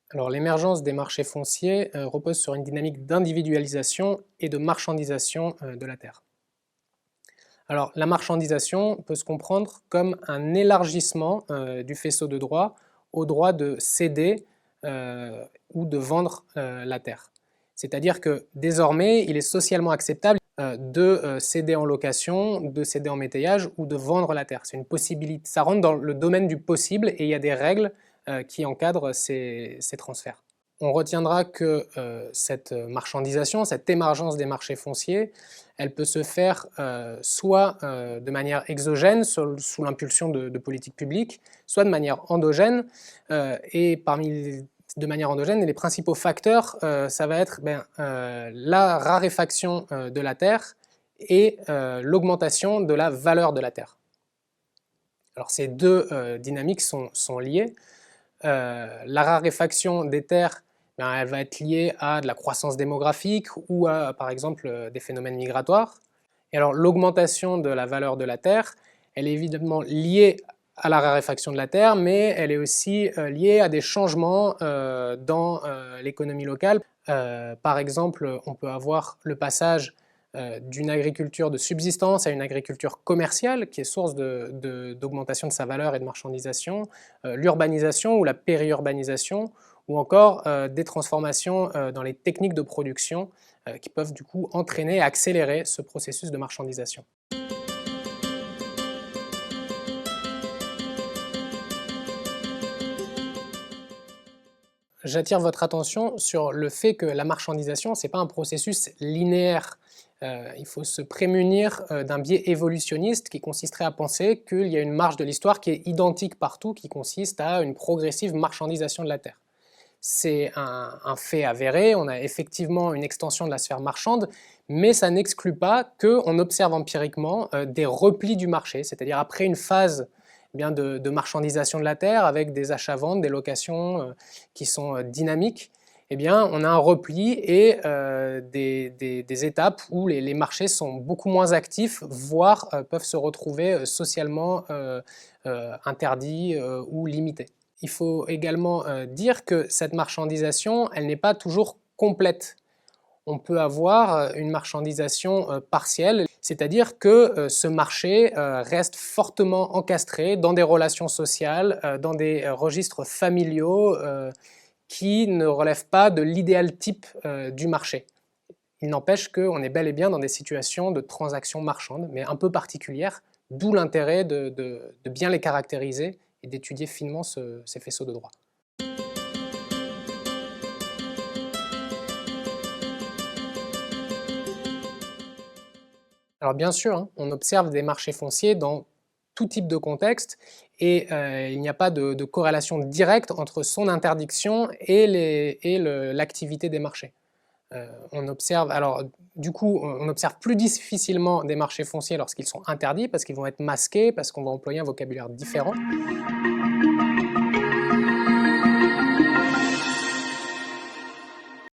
Alors, l'émergence des marchés fonciers repose sur une dynamique d'individualisation et de marchandisation de la terre. Alors, la marchandisation peut se comprendre comme un élargissement du faisceau de droit au droit de céder ou de vendre la terre. C'est-à-dire que désormais, il est socialement acceptable de céder en location, de céder en métayage ou de vendre la terre. C'est une possibilité, ça rentre dans le domaine du possible et il y a des règles qui encadrent ces transferts. On retiendra que cette marchandisation, cette émergence des marchés fonciers, elle peut se faire soit de manière exogène, sous l'impulsion de politiques publiques, soit de manière endogène. De manière endogène, les principaux facteurs, ça va être la raréfaction de la terre et l'augmentation de la valeur de la terre. Alors ces deux dynamiques sont liées. La raréfaction des terres, elle va être liée à de la croissance démographique ou à, par exemple, des phénomènes migratoires. Et alors l'augmentation de la valeur de la terre, elle est évidemment liée à la raréfaction de la terre, mais elle est aussi liée à des changements dans l'économie locale. Par exemple, on peut avoir le passage d'une agriculture de subsistance à une agriculture commerciale qui est source d'augmentation de sa valeur et de marchandisation, l'urbanisation ou la périurbanisation, ou encore des transformations dans les techniques de production qui peuvent du coup entraîner et accélérer ce processus de marchandisation. J'attire votre attention sur le fait que la marchandisation, ce n'est pas un processus linéaire. Il faut se prémunir d'un biais évolutionniste qui consisterait à penser qu'il y a une marge de l'histoire qui est identique partout, qui consiste à une progressive marchandisation de la terre. C'est un fait avéré, on a effectivement une extension de la sphère marchande, mais ça n'exclut pas qu'on observe empiriquement des replis du marché, c'est-à-dire après une phase de marchandisation de la terre avec des achats-ventes, des locations qui sont dynamiques, on a un repli et des étapes où les marchés sont beaucoup moins actifs, voire peuvent se retrouver socialement interdits ou limités. Il faut également dire que cette marchandisation, elle n'est pas toujours complète. On peut avoir une marchandisation partielle, c'est-à-dire que ce marché reste fortement encastré dans des relations sociales, dans des registres familiaux qui ne relèvent pas de l'idéal type du marché. Il n'empêche qu'on est bel et bien dans des situations de transactions marchandes, mais un peu particulières, d'où l'intérêt de bien les caractériser et d'étudier finement ces faisceaux de droit. Alors bien sûr, hein, on observe des marchés fonciers dans tout type de contexte et il n'y a pas de corrélation directe entre son interdiction et l'activité des marchés. On observe plus difficilement des marchés fonciers lorsqu'ils sont interdits parce qu'ils vont être masqués, parce qu'on va employer un vocabulaire différent.